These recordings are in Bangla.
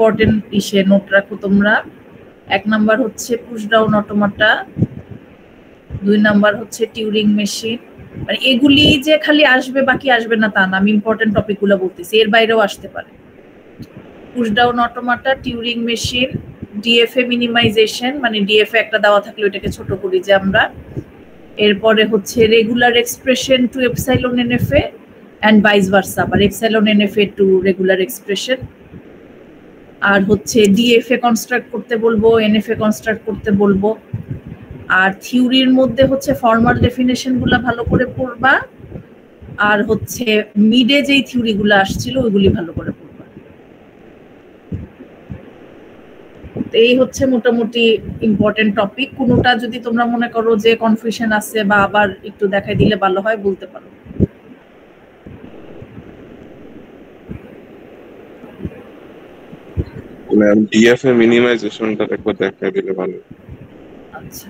ইম্পর্টেন্ট ইসে নোট রাখো তোমরা। 1 নাম্বার হচ্ছে পুশ ডাউন অটোমাটা, 2 নাম্বার হচ্ছে টিউরিং মেশিন। মানে এগুলি যে খালি আসবে বাকি আসবে না তা না, আমি ইম্পর্টেন্ট টপিকগুলো বলতেছি, এর বাইরেও আসতে পারে। Push down automata, Turing machine, DFA minimization, মানে ডিএফএ একটা দেওয়া থাকলে ওটাকে ছোট করি যে আমরা। এরপরে হচ্ছে regular expression to epsilon NFA and vice versa, আবার epsilon NFA to regular expression. আর হচ্ছে ডিএফএ কনস্ট্রাক্ট করতে বলবো, এনএফএ কনস্ট্রাক্ট করতে বলবো। আর থিওরির মধ্যে হচ্ছে ফর্মাল ডেফিনেশনগুলো ভালো করে পড়বা, আর হচ্ছে মিডে যেই থিওরিগুলো আসছিল ওইগুলি ভালো করে পড়বা। এই হচ্ছে মোটামুটি ইম্পর্টেন্ট টপিক। কোনোটা যদি তোমরা মনে করো যে কনফিউশন আছে বা আবার একটু দেখাই দিলে ভালো হয় বলতে পারো। ম্যাম ডিএফএ মিনিমাইজেশনটা একবার দেখাই দিলে ভালো। আচ্ছা,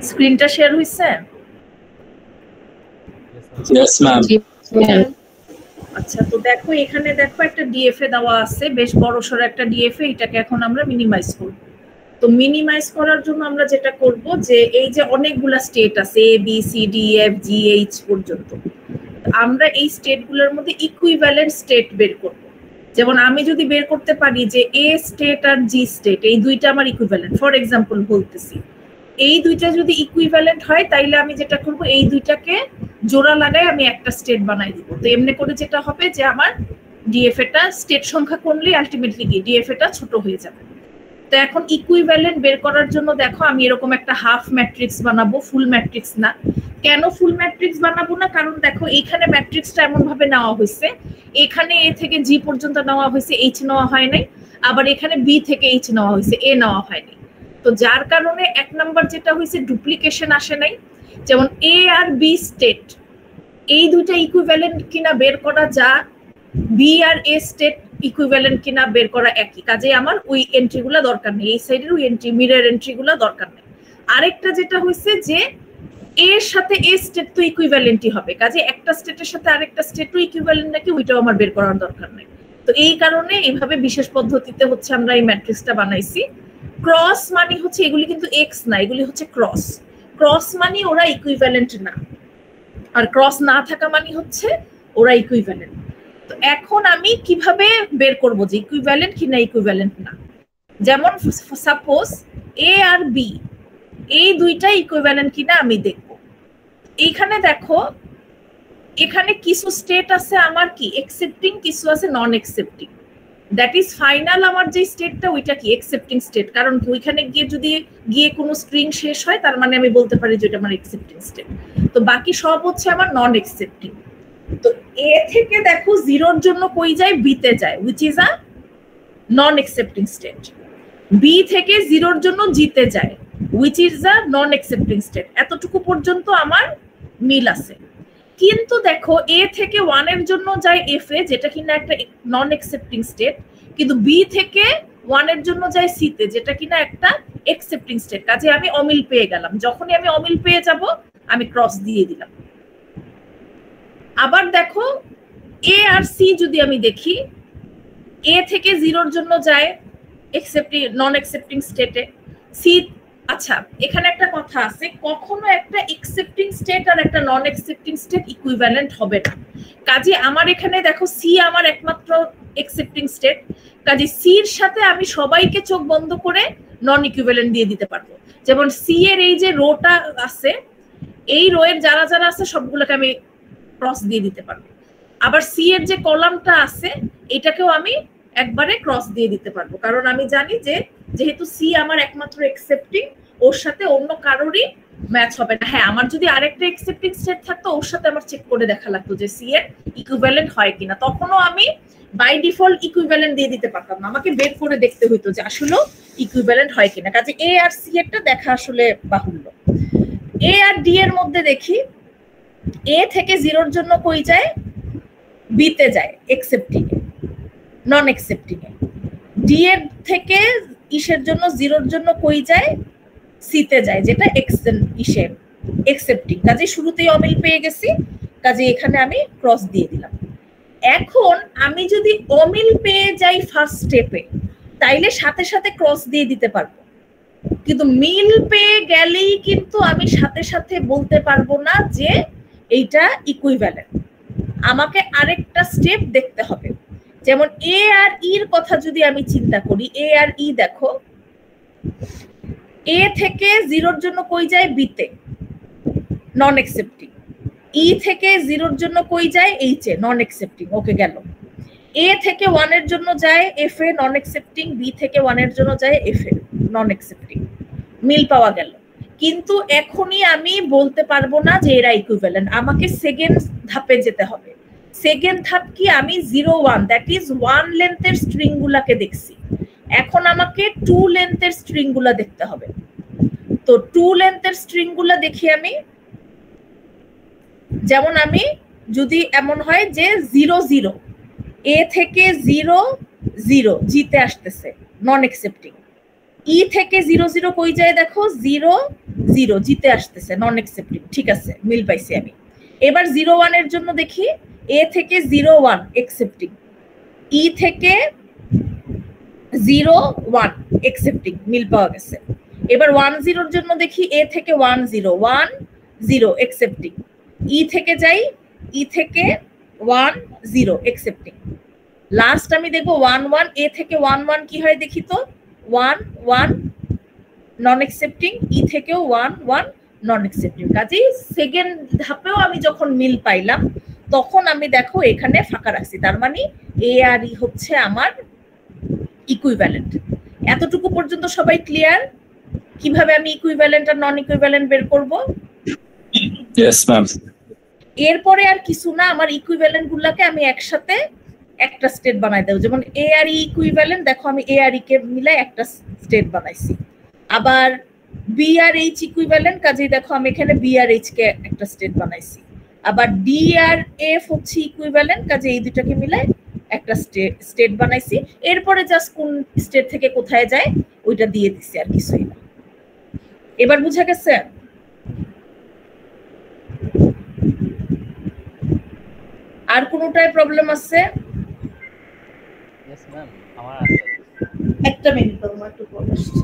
স্ক্রিনটা শেয়ার হইছে? Yes, ma'am. আচ্ছা, তো দেখো এখানে দেখো একটা ডিএফএ দেওয়া আছে, বেশ বড়সড় একটা ডিএফএ। এটাকে এখন আমরা মিনিমাইজ করব। তো মিনিমাইজ করার জন্য আমরা যেটা করব যে এই যে অনেকগুলা স্টেট আছে A B C D F G H পর্যন্ত, আমরা এই স্টেটগুলোর মধ্যে ইকুইভ্যালেন্ট স্টেট বের করব। যেমন আমি যদি বের করতে পারি যে a state R G state এই দুইটা আমার ইকুইভ্যালেন্ট, ফর এক্সাম্পল বলতেছি, এই দুইটা যদি ইকুইভ্যালেন্ট হয় তাইলে আমি যেটা করব এই দুইটাকে জোড়া লাগাই আমি একটা স্টেট বানাই দিব। তো এমনি করে যেটা হবে যে আমার ডিএফএটা স্টেট সংখ্যা কমলে আলটিমেটলি কি ডিএফএটা ছোট হয়ে যাবে। তো এখন ইকুইভ্যালেন্ট বের করার জন্য দেখো আমি এরকম একটা হাফ ম্যাট্রিক্স বানাবো, ফুল ম্যাট্রিক্স না। কেন ফুল ম্যাট্রিক্স বানাবো না? কারণ দেখো এইখানে ম্যাট্রিক্সটা এমন ভাবে নেওয়া হয়েছে, এখানে এ থেকে জি পর্যন্ত নেওয়া হয়েছে, এইচ নেওয়া হয় নাই, আবার এখানে বি থেকে এইচ নেওয়া হয়েছে, এ নেওয়া হয়নি। তো যার কারণে 1 নাম্বার যেটা হয়েছে ডুপ্লিকেশন আসে নাই। যেমন এ আর বি স্টেট এই দুইটা ইকুইভ্যালেন্ট কিনা বের করা যা, বি আর এ স্টেট ইকুইভ্যালেন্ট কিনা বের করা একই, কাজে আমার ওই এন্ট্রিগুলো দরকার নেই, এই সাইডের ওই এন্ট্রি মিরর এন্ট্রিগুলো দরকার নেই। আরেকটা যেটা হয়েছে যে এর সাথে এ স্টেট তো ইকুইভ্যালেন্টই হবে, কাজে একটা স্টেটের সাথে আরেকটা স্টেটও ইকুইভ্যালেন্ট নাকি ওইটাও আমার বের করার দরকার নেই। তো এই কারণে এইভাবে বিশেষ পদ্ধতিতে হচ্ছে আমরা এই ম্যাট্রিক্সটা বানাইছি। ক্রস মানে হচ্ছে এগুলি কিন্তু এক্স না, এগুলি হচ্ছে ক্রস। ক্রস মানে ওরা ইকুইভ্যালেন্ট না, আর ক্রস না থাকা মানে হচ্ছে ওরা ইকুইভ্যালেন্ট। তো এখন আমি কিভাবে বের করব যে ইকুইভ্যালেন্ট কি না ইকুইভ্যালেন্ট না? যেমন সাপোজ এ আর বি এই দুইটা ইকুইভ্যালেন্ট কিনা আমি দেখব। এইখানে দেখো এখানে কিছু স্টেট আছে আমার কি অ্যাকসেপ্টিং, কিছু আছে নন অ্যাকসেপ্টিং। দ্যাট ইজ ফাইনাল আমার যে স্টেটটা ওইটা কি অ্যাকসেপ্টিং স্টেট, কারণ কি ওইখানে গিয়ে কোনো স্ট্রিং শেষ হয়, তার মানে আমি বলতে পারি যে এটা আমার অ্যাকসেপ্টিং স্টেট। তো বাকি সব হচ্ছে আমার নন অ্যাকসেপ্টিং। তো এ থেকে দেখো জিরোর জন্য কই যায়, বিতে যায়, which is a non accepting state. B থেকে জিরোর জন্য জিতে যায়, which is the non accepting state. এতটুকু পর্যন্ত আমার মিল আছে। কিন্তু দেখো এ থেকে ওয়ান এর জন্য যায় এফ এ, যেটা কিনা একটা নন অ্যাকসেপ্টিং স্টেট, কিন্তু বি থেকে ওয়ান এর জন্য যায় সি তে, যেটা কিনা একটা অ্যাকসেপ্টিং স্টেট। কাজে আমি অমিল পেয়ে গেলাম। যখনই আমি অমিল পেয়ে যাব আমি ক্রস দিয়ে দিলাম। আবার দেখো এ আর সি যদি আমি দেখি, এ থেকে জিরোর জন্য যায় অ্যাকসেপ্টিং নন অ্যাকসেপ্টিং স্টেটে, সি, আচ্ছা এখানে একটা কথা আছে, কখনো একটা অ্যাকসেপ্টিং স্টেট আর একটা নন অ্যাকসেপ্টিং স্টেট ইকুইভ্যালেন্ট হবে না। কাজে আমার এখানে দেখো সি আমার একমাত্র অ্যাকসেপ্টিং স্টেট, কাজে সির সাথে আমি সবাইকে চোখ বন্ধ করে নন ইকুইভ্যালেন্ট দিয়ে দিতে পারবো। যেমন সি এর এই যে রোটা আছে, এই রো এর যারা যারা আছে সবগুলোকে আমি ক্রস দিয়ে দিতে পারবো। আবার সি এর যে কলামটা আছে এটাকেও আমি একবারে ক্রস দিয়ে দিতে পারবো, কারণ আমি জানি যে যেহেতু সি আমার একমাত্র অ্যাকসেপ্টিং, ওর সাথে অন্য কারোরই ম্যাচ হবে না। হ্যাঁ, আমার যদি আরেকটা অ্যাকসেপ্টিং স্টেট থাকতো ওর সাথে আমার চেক করে দেখা লাগতো যে সি এর ইকুইভ্যালেন্ট হয় কিনা, তখনও আমি বাই ডিফল্ট ইকুইভ্যালেন্ট দিয়ে দিতে পারতাম না, আমাকে বের করে দেখতে হইতো যে আসলে ইকুইভ্যালেন্ট হয় কিনা। কাজে এ আর সি এরটা দেখা আসলে বাহুল্য। এ আর ডি এর মধ্যে দেখি, এ থেকে জিরোর জন্য কই যায়, বিতে যায় অ্যাকসেপ্টিং এ, নন অ্যাকসেপ্টিং এ। ডি এর থেকে ইসের জন্য জিরোর জন্য কই যায়, সিতে যায়, যেটা ইসের অ্যাকসেপ্টিং। কাজে শুরুতেই অমিল পেয়ে গেছি, কাজে এখানে আমি ক্রস দিয়ে দিলাম। এখন আমি যদি অমিল পেয়ে যাই ফার্স্ট স্টেপে, তাইলে সাথে সাথে ক্রস দিয়ে দিতে পারবো, কিন্তু মিল পেয়ে গেলেই কিন্তু আমি সাথে সাথে বলতে পারবো না যে এইটা ইকুইভ্যালেন্ট। আমাকে আরেকটা স্টেপ দেখতে হবে। যেমন এ আর ইর কথা যদি আমি চিন্তা করি, এ আর ই দেখো, এ থেকে জিরোর জন্য কই যায়, বিতে, নন অ্যাকসেপ্টিং। ই থেকে জিরোর জন্য কই যায়, এইচ এ, নন অ্যাকসেপ্টিং। ওকে গেল। এ থেকে ওয়ানের জন্য যায় F A, non accepting. B থেকে ওয়ানের জন্য যায় এফ এ, নন অ্যাকসেপ্টিং। মিল পাওয়া গেল। কিন্তু এখনই আমি বলতে পারবো না যে এরা ইকুইভ্যালেন্ট, আমাকে সেকেন্ড ধাপে যেতে হবে। সেকেন্ড ধাপ কি, আমি 0 1 দ্যাট ইজ 1 লেন্থের স্ট্রিং গুলাকে দেখছি, এখন আমাকে 2 লেন্থের স্ট্রিং গুলা দেখতে হবে। তো 2 লেন্থের স্ট্রিং গুলা দেখি আমি, যেমন আমি যদি এমন হয় যে 0 0, এ থেকে 0 0 জিতে আসতেছে, নন অ্যাকসেপ্টিং। ই থেকে 0 0 কই যায় দেখো, 0 0 জিতে আসতেছে, নন অ্যাকসেপ্টিং। ঠিক আছে, মিল পাইছি আমি। এবার 0 1 এর জন্য দেখি, এ থেকে 0 1 অ্যাকসেপ্টিং, ই থেকে 0 1 অ্যাকসেপ্টিং, মিল পাওয়া গেছে। এবার 1 0 এর জন্য দেখি, এ থেকে 1 0 1 0 অ্যাকসেপ্টিং, ই থেকে যাই, ই থেকে 1 0 অ্যাকসেপ্টিং। লাস্ট আমি দেখবো 1 1, এ থেকে 1 1 কি হয় দেখি তো, 1 1 নন অ্যাকসেপ্টিং, ই থেকেও 1 1 নন অ্যাকসেপ্টিং। কাজেই সেকেন্ড ধাপেও আমি যখন মিল পাইলাম তখন আমি দেখো এখানে ফাঁকা রাখছি, তার মানে এ আর ই হচ্ছে আমার ইকুইভ্যালেন্ট। এতটুকু পর্যন্ত সবাই ক্লিয়ার কিভাবে আমি ইকুইভ্যালেন্ট আর নন ইকুইভ্যালেন্ট বের করব? Yes ma'am. এরপরে আর কিছু না, আমার ইকুইভ্যালেন্ট গুলাকে আমি একসাথে একটা স্টেট বানাই দেব। যেমন এ আর ই ইকুইভ্যালেন্ট, দেখো আমি এ আর ই কে মিলাই একটা স্টেট বানাইছি। আবার বি আর এইচ ইকুইভ্যালেন্ট, কাজেই দেখো আমি এখানে বি আর এইচ কে একটা স্টেট বানাইছি। আবার ডি আর এফ হচ্ছে ইকুইভ্যালেন্ট, কাজে এই দুটাকে মিলাই একটা স্টেট বানাইছি। এরপরে জাস্ট কোন স্টেট থেকে কোথায় যায় ওইটা দিয়ে দিছি, আর কিছুই না। এবার বুঝা গেছে? আর কোনোটায় প্রবলেম আছে? यस मैम, আমার আছে। একটা মিনিট, আমার একটু কল আসছে।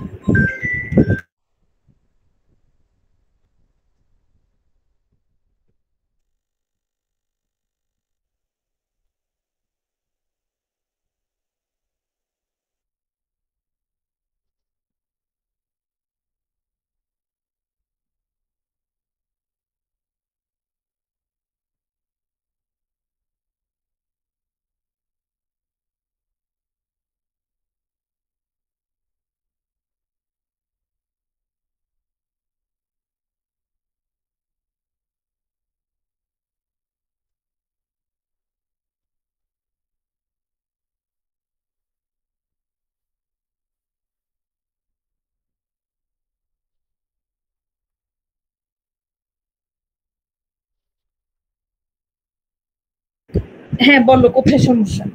হ্যাঁ বলো কোথায় সমস্যা।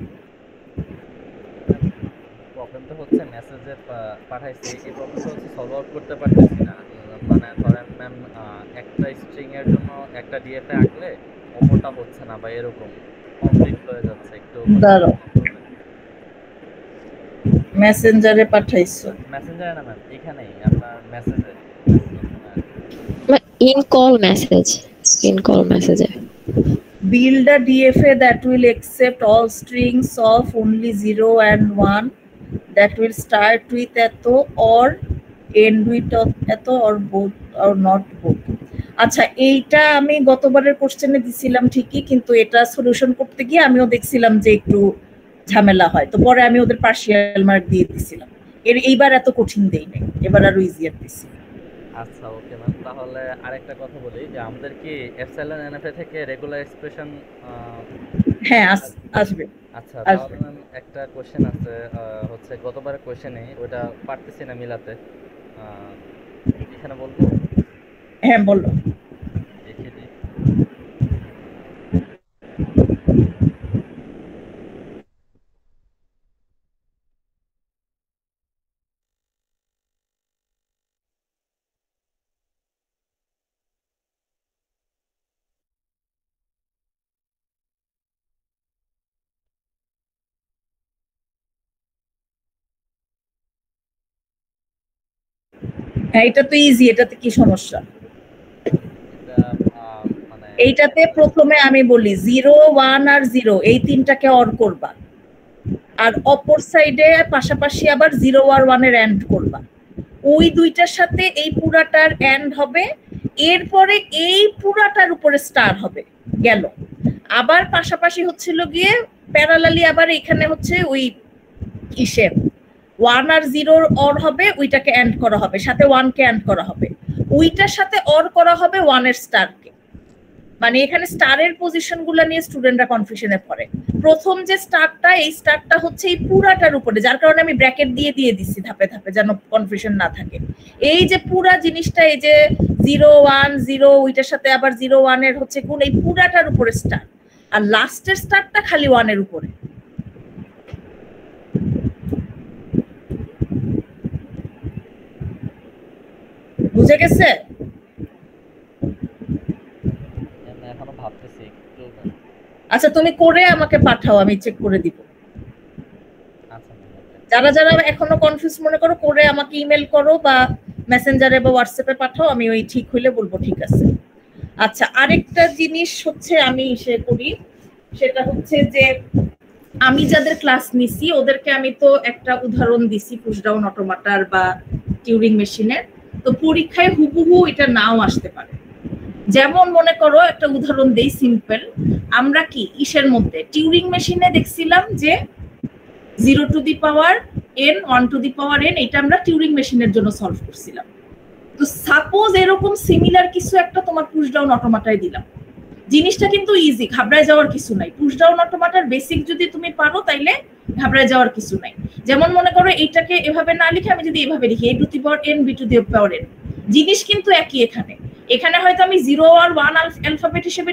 প্রবলেমটা হচ্ছে মেসেজে পাঠাইছি, এই প্রবলেমটা হচ্ছে সলভ আউট করতে পারতেছি না। মানে ধরেন ম্যাম একটা স্ট্রিং এর জন্য একটা ডিএফএ আঁকলে অপরটা হচ্ছে না বা এরকম কমপ্লিট হয়ে যাচ্ছে। একটু দাঁড়াও, মেসেঞ্জারে পাঠাইছো? মেসেঞ্জারে না ম্যাম, এখানেই আপনার মেসেজে in call message Build a DFA that will accept all strings of only 0 and 1 that will start with eto or end with eto or both or not both. আচ্ছা, এইটা আমি গতবারের কোশ্চেনে দিছিলাম ঠিকই, কিন্তু এটা সলিউশন করতে গিয়ে আমিও দেখছিলাম যে একটু ঝামেলা হয়, তো পরে আমি ওদের পার্শিয়াল মার্ক দিয়ে দিছিলাম। এইবার এত কঠিন দেই নাই, এবার আরো ইজিয়ার দিছি। আচ্ছা ওকে ম্যাম, তাহলে আরেকটা কথা বলি যে আমাদের কি এপসাইলন এনএফএ থেকে রেগুলার এক্সপ্রেশন হ্যাঁ আসবে। আচ্ছা তাহলে ম্যাম একটা কোশ্চেন আছে, হচ্ছে গতবারের কোশ্চেনে ওটা পারতেছি না মিলাতে, এখানে বলবো? হ্যাঁ বলো। দেখে দিই। হ্যাঁ এটা তো ইজি, এটাতে কি সমস্যা? মানে এইটাতে প্রথমে আমি বলি 0 1 আর 0 এই তিনটাকে অর করবা, আর অপর সাইডে পাশাপাশি আবার 0 আর 1 এর এন্ড করবা। ওই দুইটার সাথে এই পুরাটার এন্ড হবে, এরপরে এই পুরাটার উপরে স্টার হবে, গেল। আবার পাশাপাশি হচ্ছিল গিয়ে প্যারালালি আবার এখানে হচ্ছে ওই ইসে 1 আর 0 অর হবে, ওইটাকে এন্ড করা হবে, সাথে 1 কে এন্ড করা হবে, ওইটার সাথে অর করা হবে 1 এর স্টারকে। মানে এখানে স্টারের পজিশনগুলো নিয়ে স্টুডেন্টরা কনফিউশনে পড়ে। প্রথম যে স্টারটা, এই স্টারটা হচ্ছে এই পুরাটার উপরে, যার কারণে আমি ব্র্যাকেট দিয়ে দিছি ধাপে ধাপে যেন কনফিউশন না থাকে। এই যে পুরা জিনিসটা, এই যে 0 1 0 ওইটার সাথে আবার 0 1 এর হচ্ছে কোন, এই পুরাটার উপরে স্টার, আর লাস্টের স্টারটা খালি 1 এর উপরে। বুঝে গেছে? এখনো ভাবতেছি একটু। আচ্ছা তুমি করে আমাকে পাঠাও, আমি চেক করে দিব। যারা যারা এখনো কনফিউজ মনে করো, করে আমাকে ইমেল করো বা মেসেঞ্জারে বা হোয়াটসঅ্যাপে পাঠাও, আমি ওই ঠিক হইলে বলবো ঠিক আছে। আচ্ছা আরেকটা জিনিস হচ্ছে আমি করি, সেটা হচ্ছে যে আমি যাদের ক্লাস নিছি ওদেরকে আমি তো একটা উদাহরণ দিছি পুশ ডাউন অটোমাটার বা টিউরিং মেশিনের, তো পরীক্ষায় হুবহু এটা নাও আসতে পারে। যেমন মনে করো একটা উদাহরণ দেই সিম্পল, আমরা কি ইসের মধ্যে টিউরিং মেশিনে দেখছিলাম যে 0 two the power n 1 two the power n, এটা আমরা টিউরিং মেশিনের জন্য সলভ করছিলাম। তো সাপোজ এরকম সিমিলার কিছু একটা তোমার পুশ ডাউন অটোমাটায় দিলাম, জিনিসটা কিন্তু ইজি, ঘাবড়ায় যাওয়ার কিছু নাই। পুশ ডাউন অটোমাটার বেসিক যদি তুমি পারো তাইলে ঘাবড়ায় যাওয়ার কিছু নাই। যেমন মনে করো এইটাকে এভাবে না লিখে আমি যদি এভাবে লিখি a two the power n b two the power n, জিনিস কিন্তু একই। এখানে হয়তো আমি 0 আর 1 অ্যালফাবেট হিসেবে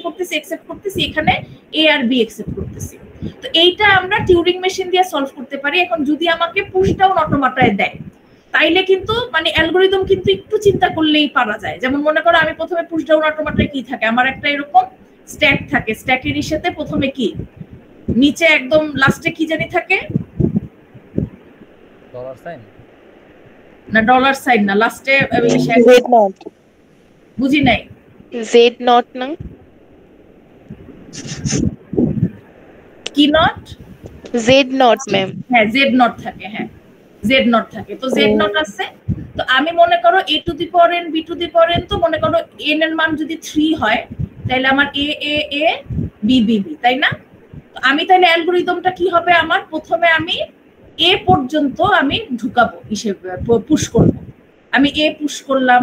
করতেছি, একসেপ্ট করতেছি, এখানে a আর b একসেপ্ট করতেছি। তো এইটা আমরা টিউরিং মেশিন দিয়ে সলভ করতে পারি। এখন যদি আমাকে পুশ ডাউন অটোমাটায় দেয় তাইলে কিন্তু মানে অ্যালগরিদম কিন্তু একটু চিন্তা করলেই পারা যায়। যেমন মনে করো আমি প্রথমে পুশ ডাউন অটোমাটায় কি থাকে, আমার একটা এরকম স্ট্যাক থাকে, স্ট্যাকের সাথে প্রথমে কি নিচে একদম লাস্টে কি জানি থাকে, ডলার সাইন না ডলার সাইন না, লাস্টে জেড নট, বুঝি নাই, জেড নট না, কি নট, জেড নট ম্যাম। হ্যাঁ জেড নট থাকে, হ্যাঁ জেড নট থাকে। তো জেড নট আছে, তো আমি মনে করো a two the power n b two the power n, তো মনে করো n এর মান যদি 3 হয় তাহলে আমার a a a b b b, তাই না? তো আমি তাহলে অ্যালগরিদমটা কি হবে, আমার প্রথমে আমি a পর্যন্ত আমি ঢুকাবো, হিসেবে পুশ করব। আমি a পুশ করলাম,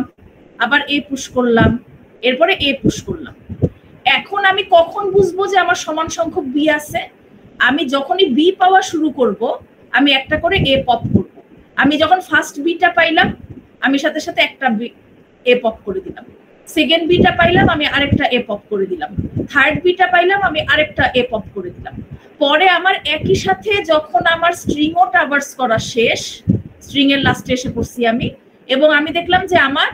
আবার a পুশ করলাম, এরপরে a পুশ করলাম। এখন আমি কখন বুঝবো যে আমার সমান সংখ্যক b আছে? আমি যখনই b পাওয়া শুরু করব, আমি একটা করে a পপ করব। আমি যখন ফার্স্ট বিটা পাইলাম, আমি সাথে সাথে একটা a পপ করে দিলাম। সেকেন্ড বিটা পাইলাম, আমি আরেকটা এ পপ করে দিলাম। থার্ড বিটা পাইলাম, আমি আরেকটা এ পপ করে দিলাম। পরে আমার একই সাথে যখন আমার স্ট্রিংও ট্রাভার্স করা শেষ, স্ট্রিং এর লাস্টে এসে পড়ছি আমি, এবং আমি দেখলাম যে আমার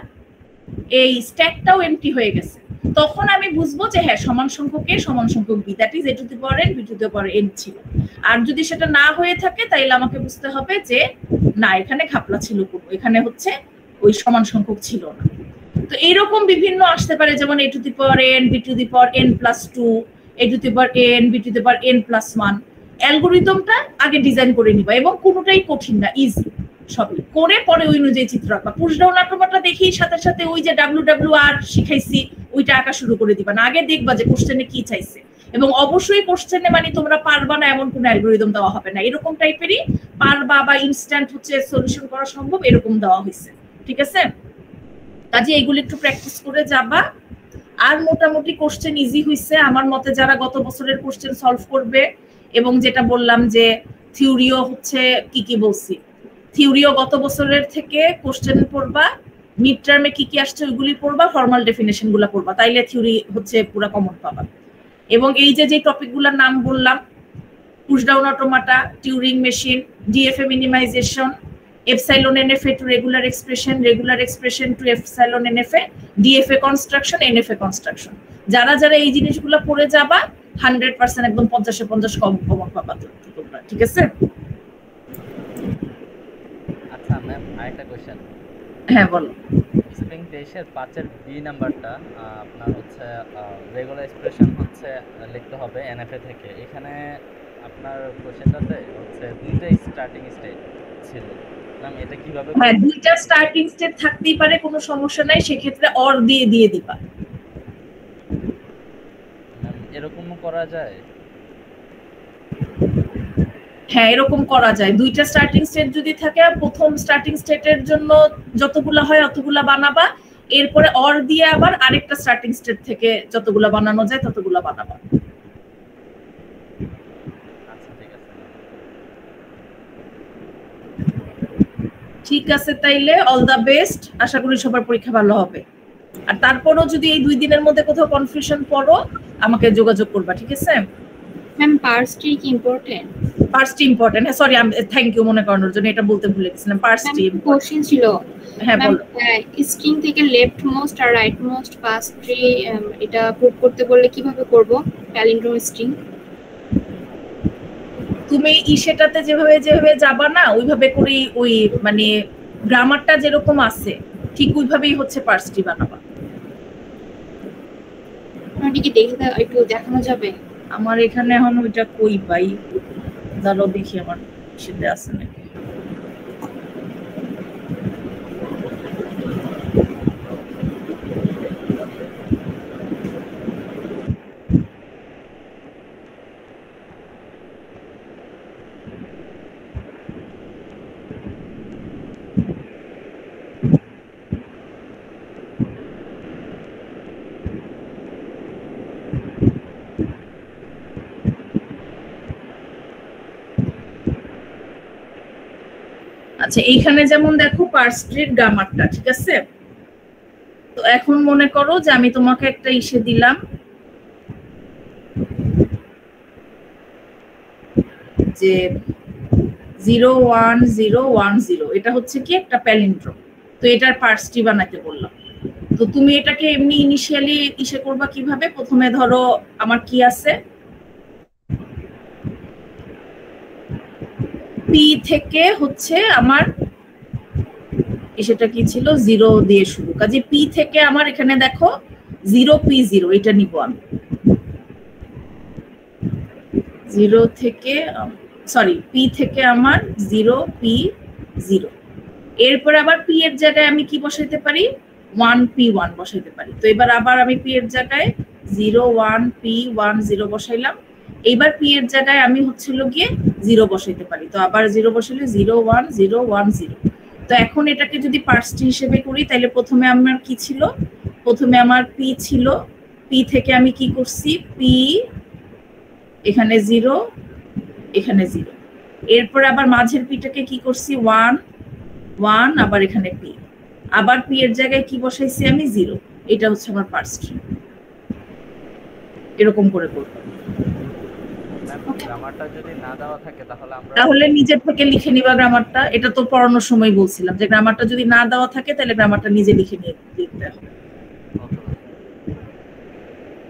এই স্ট্যাকটাও এমটি হয়ে গেছে, তখন আমি বুঝবো যে হ্যাঁ সমান সংখ্যক এ সমান সংখ্যক b, that is a to the power n b to the power n ছিল। আর যদি সেটা না হয়ে থাকে তাইলে আমাকে বুঝতে হবে যে না, এখানে ঘাপলা ছিল কোনো, এখানে হচ্ছে ওই সমান সংখ্যক ছিল না। তো এইরকম বিভিন্ন আসতে পারে, যেমন a to the power n b to the power n plus 2, a to the power n b to the power n plus 1। অ্যালগোরিদমটা আগে ডিজাইন করে নিবা, এবং কোনোটাই কঠিন না, ইজি, সবই করে পরে ওই অনুযায়ী চিত্র আঁকবা। পুশ ডাউন অটোমাটা দেখি সাথে সাথে ওই যে WWR শিখাইছি ওইটা আঁকা শুরু করে দিবা না, আগে দেখবা যে কোশ্চেনে কি চাইছে। এবং অবশ্যই কোশ্চেনে মানে তোমরা পারবা না এমন কোনো অ্যালগোরিদম দেওয়া হবে না, এরকম টাইপেরই পারবা বা ইনস্ট্যান্ট হচ্ছে সলিউশন করা সম্ভব এরকম দেওয়া হয়েছে, ঠিক আছে? কাজে এগুলো একটু প্র্যাকটিস করে যাবা। আর মোটামুটি কোশ্চেন ইজি হইছে আমার মতে, যারা গত বছরের কোশ্চেন সলভ করবে। এবং যেটা বললাম যে থিওরিও হচ্ছে কি কি বলছি, থিওরিও গত বছরের থেকে কোশ্চেন পড়বা, মিড টার্মে কি কি আসছে ওইগুলি পড়বা, ফর্মাল ডেফিনেশন গুলা পড়বা, তাইলে থিওরি হচ্ছে পুরো কমন পাবা। এবং এই যে যে টপিকগুলোর নাম বললাম, push down automata, Turing machine, DFA minimization, epsilon NFA to regular expression to epsilon NFA, DFA construction, NFA construction, যারা যারা এই জিনিসগুলো পড়ে যাবা 100% একদম 50-50 কমন পাবা তোমরা, ঠিক আছে? আচ্ছা ম্যাম, আরেকটা কোশ্চেন। হ্যাঁ বলো। স্প্রিং 23-এর 5-এর বি নাম্বারটা আপনার হচ্ছে রেগুলার এক্সপ্রেশন হচ্ছে লিখতে হবে এনএফএ থেকে। এখানে আপনার কোশ্চেনটাতে হচ্ছে দুইটাই স্টার্টিং স্টেট ছিল, ম্যাম এটা কিভাবে? হ্যাঁ, দুইটা স্টার্টিং স্টেট থাকতেই পারে, কোনো সমস্যা নাই, সেক্ষেত্রে অর দিয়ে দিবা। ম্যাম এরকমও করা যায়? হ্যাঁ, এরকম করা যায়। দুইটা স্টার্টিং স্টেট যদি থাকে, প্রথম স্টার্টিং স্টেটের জন্য যতগুলা হয় অতগুলা বানাবা, এরপরে অর দিয়ে আবার আরেকটা স্টার্টিং স্টেট থেকে যতগুলা বানানো যায় ততগুলা বানাবা। আচ্ছা ঠিক আছে। ঠিক আছে, তাইলে অল দা বেস্ট, আশা করি সবার পরীক্ষা ভালো হবে। আর তারপরও যদি এই 2 দিনের মধ্যে কোথাও কনফিউশন পড়ো আমাকে যোগাযোগ করবা, ঠিক আছে? ম্যাম পার্সটি কি ইম্পর্টেন্ট? পার্সটি ইম্পর্টেন্ট, হ্যাঁ সরি, থ্যাংক ইউ মনে করানোর জন্য, এটা বলতে ভুলে গেছিলাম। পার্সটি কোশ্চেন ছিল। হ্যাঁ বলো। স্ট্রিং থেকে লেফট মোস্ট আর রাইট মোস্ট পাস ট্রি, এটা প্রুভ করতে বললে কিভাবে করব? প্যালিন্ড্রোম স্ট্রিং তুমি সেটাতে যেভাবে যাবা না, ওইভাবে করে ওই মানে গ্রামারটা যেরকম আছে ঠিক ওইভাবেই হচ্ছে পার্সটি বানাবা। কি দেখে একটু দেখানো যাবে? আমার এখানে এখন ওইটা কই পাই, দাঁড়াও দেখি আমার সেটা আছে নাকি। আচ্ছা, এইখানে যেমন দেখো পার্সট্রির গ্রামারটা, ঠিক আছে? তো এখন মনে করো যে আমি তোমাকে একটা ইসে দিলাম যে 01010, এটা হচ্ছে কি একটা প্যালিন্ড্রোম। তো এটার পার্সটি বানাতে বললাম। তো তুমি এটাকে এমনি ইনিশিয়ালি ইসে করবা কিভাবে? প্রথমে ধরো আমার কি আছে, পি থেকে হচ্ছে আমার সেটা কি ছিল, 0 দিয়ে শুরু, কাজে পি থেকে আমার এখানে দেখো 0P0, এটা নিব আমি 0 থেকে, সরি পি থেকে আমার 0P0। এরপর আবার পি এর জায়গায় আমি কি বসাইতে পারি, 1P1 বসাইতে পারি। তো এবার আবার আমি পি এর জায়গায় 01P10 বসাইলাম। এইবার পি এর জায়গায় আমি হচ্ছিল গিয়ে 0 বসাইতে পারি। তো আবার 0 বসাইলে 01010। তো এখন এটাকে যদি পার্সটি হিসেবে করি, তাহলে প্রথমে আমার কি ছিল, প্রথমে আমার পি ছিল, পি থেকে আমি কি করছি, পি এখানে 0 এখানে 0, এরপর আবার মাঝের পিটাকে কি করছি 1 1, আবার এখানে পি, আবার পি এর জায়গায় কি বসাইছি আমি 0। এটা হচ্ছে আমার পার্সট্রি, এরকম করে করবো। গ্রামারটা যদি না দেওয়া থাকে তাহলে তাহলে নিজের থেকে লিখে নিবা গ্রামারটা। এটা তো পড়ানোর সময় বলছিলাম যে গ্রামারটা যদি না দেওয়া থাকে তাহলে গ্রামারটা নিজে লিখে নিয়ে লিখতে হবে।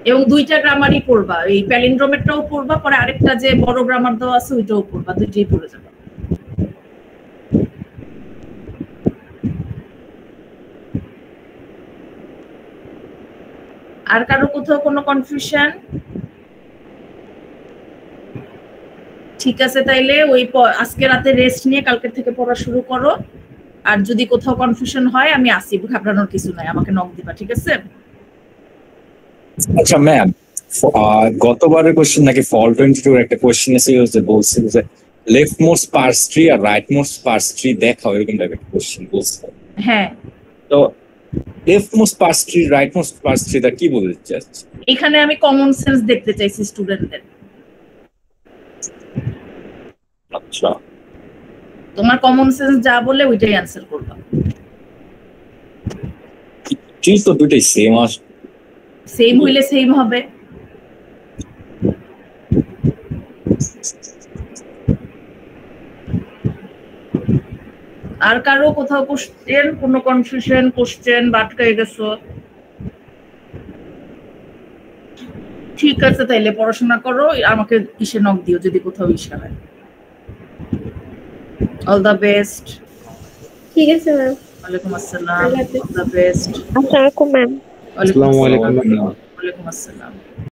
এবং দুইটা গ্রামারই পড়বা, এই প্যালিন্ড্রোমেরটাও পড়বা, পরে আরেকটা যে বড় গ্রামার দেওয়া আছে ওইটাও পড়বা, দুইটাই পড়ে যাবে। আর কারো কোথাও কোনো কনফিউশন? ঠিক আছে, তাইলে ওই আজকে রাতে রেস্ট নিয়ে কালকে থেকে পড়া শুরু করো। আর যদি কোথাও কনফিউশন হয় আমি আসি, ঘাবড়ানোর কিছু নাই, আমাকে নক দিবা, ঠিক আছে? আচ্ছা ম্যাম, গতবারের কোশ্চেন নাকি ফল 22 একটা কোশ্চেন এসে বলছিল যে লেফট মোস্ট পার্স ট্রি আর রাইট মোস্ট পার্স ট্রি দেখাও, এরকম টাইপের কোশ্চেন বলছিল। হ্যাঁ, তো left most parse tree right most parse tree দা কি বলতে চাচ্ছি? এখানে আমি কমন সেন্স দেখতে চাইছি স্টুডেন্টদের। আচ্ছা, তোমার কমন সেন্স যা বলে ওইটাই অ্যানসার করবা। ট্রি তো দুটোই সেম আসবে। সেম হইলে সেম হবে। আর কারো কোথাও কোশ্চেন, কোনো কনফিউশন, কোশ্চেন বাটকায় গেছো? ঠিক আছে, তাইলে পড়াশোনা করো, আমাকে কিসে নক দিও যদি কোথাও ইস্যু হয়। All the best. ঠিক আছে ম্যাম। ওয়ালাইকুম আসসালাম। All the best. আসসালামু আলাইকুম ম্যাম। আসসালামু আলাইকুম। ওয়ালাইকুম আসসালাম।